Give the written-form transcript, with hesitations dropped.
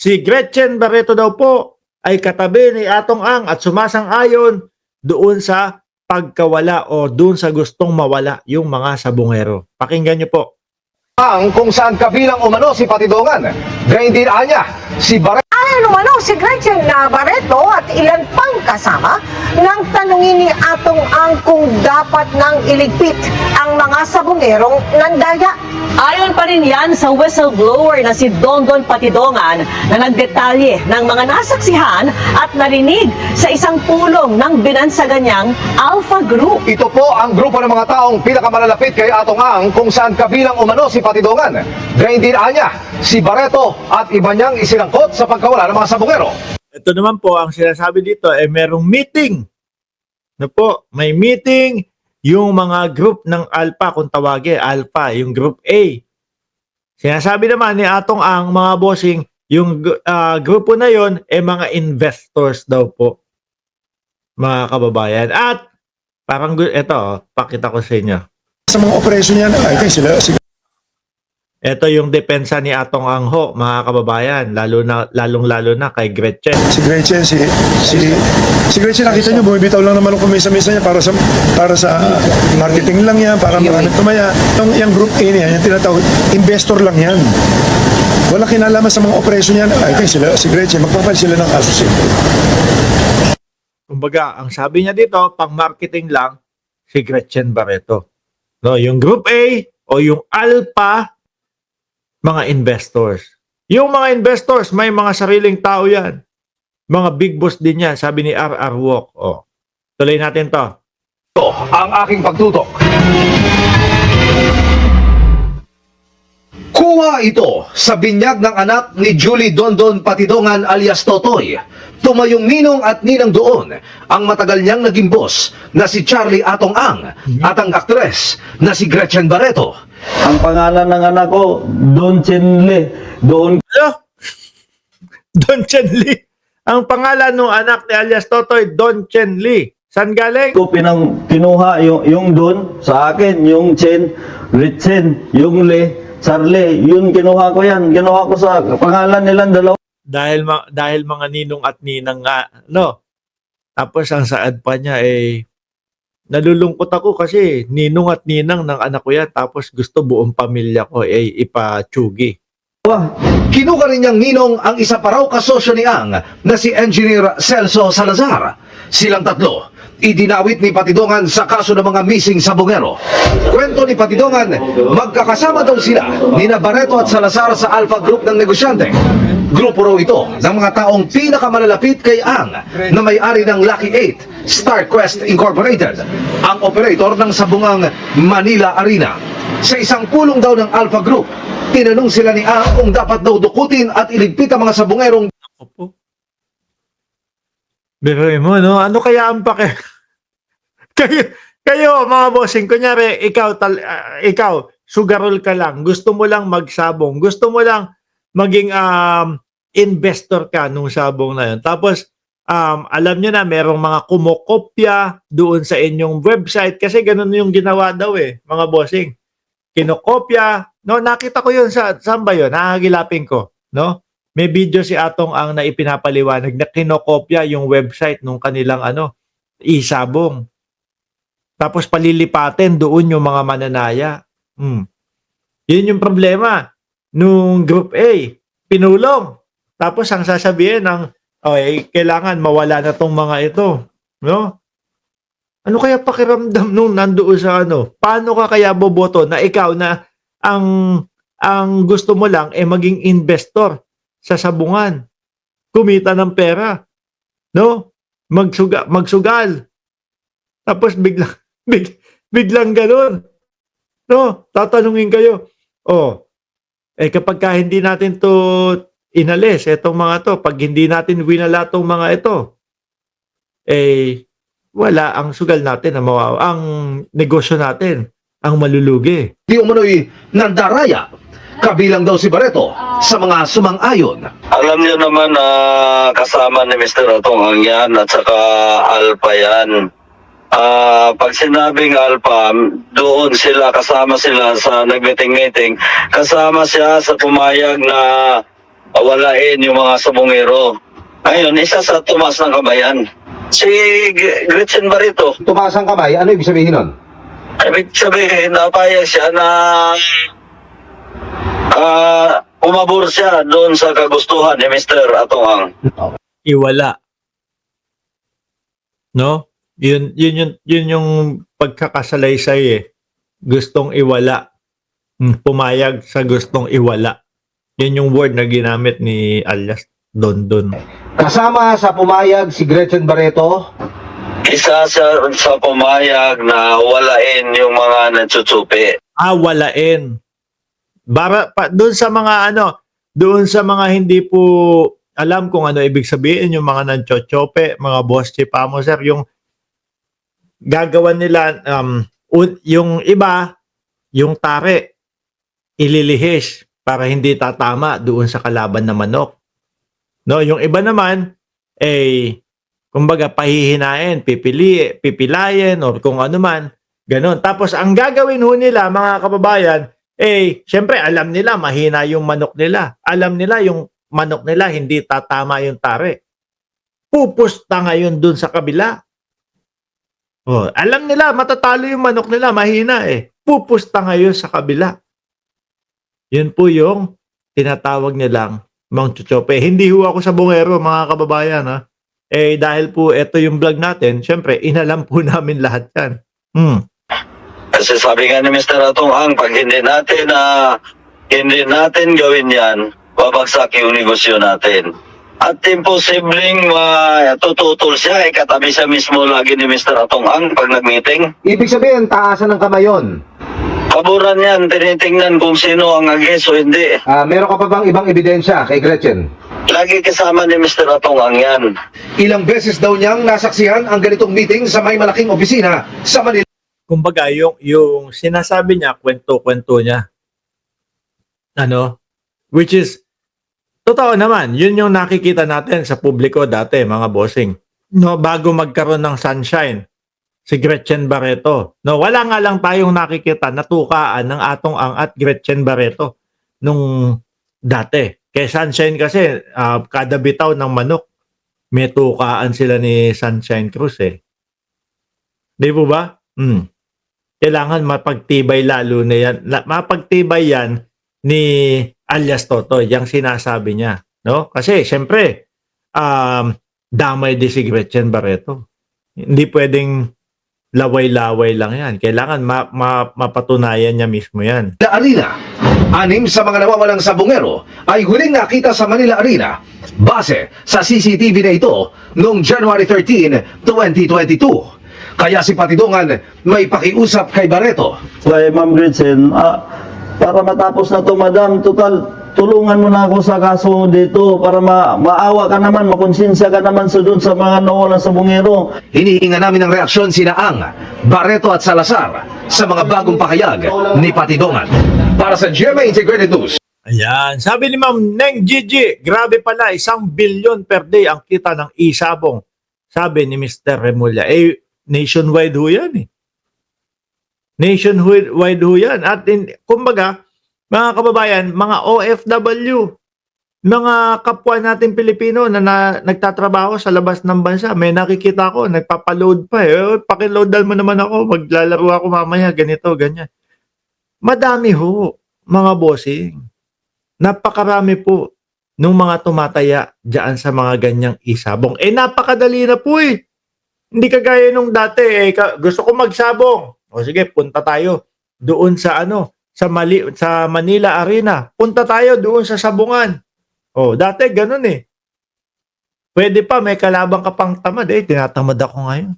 Si Gretchen Barreto daw po ay katabi ni Atong Ang at sumasang-ayon doon sa pagkawala o doon sa gustong mawala yung mga sabungero. Pakinggan niyo po. Ang kung saan kabilang umano si Patidongan. Gayun din anya, si Barreto. Ayon umano si Gretchen Barreto at ilan pang kasama nang tanungin ni Atong Ang kung dapat nang iligpit ang mga sabungerong nandaya. Ayon pa rin yan sa whistleblower na si Dondon Patidongan na nagdetalye ng mga nasaksihan at narinig sa isang pulong ng binansagan niyang Alpha Group. Ito po ang grupo ng mga taong pinakamalalapit kay Atong Ang kung saan kabilang umano si Patidongan. Gayun din anya, si Barreto at iba niyang isinangkot sa pagkawala ng mga sabungero. Ito naman po ang sinasabi dito ay merong meeting. Na po, may meeting yung mga group ng Alpha, kung tawagin, Alpha, yung group A. Sinasabi naman ni Atong Ang, mga bossing, yung grupo na yon mga investors daw po, mga kababayan. At parang, eto, pakita ko sa inyo. Sa mga operasyon niyan, I think sila. Ito yung depensa ni Atong Ang ho, mga kababayan, lalong-lalo na kay Gretchen. Si Gretchen, si Gretchen, nakita niyo, bumibitaw lang naman kung minsan-minsan niya para sa marketing lang yan, para maraming tumaya. Yung group A niya, yung tinatawag, investor lang yan. Wala kinalaman sa mga operasyon niyan, I think sila, si Gretchen, magpapal sila ng associate. Kumbaga, ang sabi niya dito, pang-marketing lang, si Gretchen Barreto. No, yung group A o yung Alpha, mga investors. Yung mga investors, may mga sariling tao yan. Mga big boss din yan, sabi ni R.R. Wok. Oh. Tuloy natin to. Ito ang aking pagtutok. Kuha ito sa binyag ng anak ni Julie Dondon Patidongan alias Totoy. Tumayong ninong at ninang doon ang matagal niyang naging boss na si Charlie Atong Ang at ang aktres na si Gretchen Barreto. Ang pangalan ng anak ko, Don Chenle. Doon Ano? Don Chen Lee. Ang pangalan ng anak ni alias Totoy, Don Chen Lee. Saan galing? ko kinuha yung Don sa akin, yung Chen, Ritzen, yung Le, Charlie, yun kinuha ko yan. Kinuha ko sa pangalan nilang dalawa. Dahil mga ninong at ninang nga, no? Tapos ang saad pa niya nalulungkot ako kasi ninong at ninang ng anak ko yan, tapos gusto buong pamilya ko ipatsugi. Kinuha rin niyang ninong ang isa pa raw kasosyo ni Ang na si Engineer Celso Salazar. Silang tatlo, idinawit ni Patidongan sa kaso ng mga missing sabungero. Kwento ni Patidongan, magkakasama daw sila ni Barreto at Salazar sa Alpha Group ng negosyante. Grupo raw ito ng mga taong pinakamalalapit kay Ang na may-ari ng Lucky 8, StarQuest Incorporated, ang operator ng sabungang Manila Arena. Sa isang pulong daw ng Alpha Group, tinanong sila ni Ang kung dapat daw dukutin at iligpit ang mga sabungerong Opo. Biruin mo, no? Ano kaya ang pake? kayo, mga bossing, kunyari, ikaw, sugarol ka lang, gusto mo lang magsabong, gusto mo lang maging investor ka nung sabong na yun. Tapos, alam nyo na, merong mga kumokopya doon sa inyong website kasi ganun yung ginawa daw mga bossing. Kinokopya, no? Nakita ko yun saan ba yun? Nakagilapin ko, no? May video si Atong Ang na ipinapaliwanag na kinokopya yung website nung kanilang isabong. Tapos palilipatin doon yung mga mananaya. Yun yung problema nung Group A. Pinulong. Tapos ang sasabihin kailangan mawala na tong mga ito. No? Ano kaya pakiramdam nung nandoon sa Paano ka kaya boboto na ikaw na ang gusto mo lang maging investor sa sabungan, kumita ng pera, no? Magsugal. Tapos biglang gano'n. No? Tatanungin kayo. Kapag hindi natin to inalis, itong mga to, pag hindi natin winala tong mga ito, wala ang sugal natin, ang negosyo natin, ang malulugi. di umano'y nandaraya. Kabilang daw si Barreto sa mga sumang-ayon. Alam niyo naman na kasama ni Mr. Atong Ang yan at saka Alpha yan. Pag sinabing Alpha, doon sila, kasama sila sa nag-meeting-meeting. Kasama siya sa pumayag na walain yung mga sabongero. Ngayon, isa sa tumas ng kabayan, si Gretchen Barreto. Tumaas ang kamay, ano ibig sabihin nun? Ibig sabihin, napayag siya na umabor siya doon sa kagustuhan ni Mr. Atoang. Iwala. No? Yun yung pagkakasalaysay eh. Gustong iwala. Pumayag sa gustong iwala. Yun yung word na ginamit ni alias Dondon. Kasama sa pumayag si Gretchen Barreto, Isa sa pumayag na walain yung mga nagtsutsupi. Walain. Doon sa mga doon sa mga hindi po alam kung ano ibig sabihin yung mga nanchochope, mga boss chipamo sir, yung gagawan nila yung iba, yung tare ililihis para hindi tatama doon sa kalaban na manok. No, yung iba naman kumbaga pahihinain, pipilayin or kung ano man, ganon. Tapos ang gagawin ho nila mga kababayan, syempre alam nila mahina yung manok nila. Alam nila yung manok nila hindi tatama yung tare. Pupusta ngayon dun sa kabila. Alam nila matatalo yung manok nila, mahina Pupusta ngayon sa kabila. Yun po yung tinatawag nilang Mang Chuchope. Hindi ho ako sa bungero mga kababayan ha. Dahil po ito yung vlog natin, syempre inalam po namin lahat yan. Kasi sabi nga ni Mr. Atoang, pag hindi natin gawin yan, babagsak yung negosyo natin. At imposibleng tututol siya, katabi siya mismo lagi ni Mr. Atoang pag nag-meeting. ibig sabihin taasan ng kamay yun. Kaburan yan, tinitingnan kung sino ang agis o hindi. Meron ka pa bang ibang ebidensya kay Gretchen? Lagi kasama ni Mr. Atoang yan. Ilang beses daw niyang nasaksihan ang ganitong meeting sa may malaking opisina sa Manila. Kumbaga yung sinasabi niya, kwento-kwento niya. Which is totoo naman. Yun yung nakikita natin sa publiko dati, mga bossing. No, bago magkaroon ng sunshine, si Gretchen Barreto. No, wala nga lang tayong nakikita na tukaan ng Atong Ang at Gretchen Barreto nung dati. Kay Sunshine kasi, kada bitaw ng manok, may tukaan sila ni Sunshine Cruz Di po ba? Kailangan mapagtibay lalo na yan. Mapagtibay yan ni alias Totoy, yung sinasabi niya. No? Kasi, syempre, damay din si Gretchen Barreto. Hindi pwedeng laway-laway lang yan. Kailangan mapatunayan niya mismo yan. La Arena. 6 sa mga nawawalang sabongero ay huling nakita sa Manila Arena base sa CCTV na ito noong January 13, 2022. Kaya si Patidongan may pakiusap kay Barreto. Kay Ma'am Gretchen, para matapos na to, madam, tulungan mo na ako sa kaso dito para maawa ka naman, makonsensya ka naman doon sa mga nawalan sa bungero. Hinihinga namin ng reaksyon sina Ang, Barreto at Salazar sa mga bagong pakayag ni Patidongan. Para sa GMA Integrated News. Ayan. Sabi ni Ma'am Neng Gigi, grabe pala, 1 billion per day ang kita ng isabong. Sabi ni Mr. Remulla. Nationwide ho yan Nationwide ho yan. At kumbaga, mga kababayan, mga OFW, mga kapwa natin Pilipino na nagtatrabaho sa labas ng bansa, may nakikita ko, nagpapaload pa pakiloadan mo naman ako, maglalaro ako mamaya, ganito, ganyan. Madami ho, mga bossing. Napakarami po nung mga tumataya dyan sa mga ganyang isabong. Napakadali na po Hindi kagaya nung dati, gusto ko magsabong. O sige, punta tayo doon sa sa Manila Arena. Punta tayo doon sa sabungan. Dati ganun Pwede pa, may kalabang ka pang tamad tinatamad ako ngayon.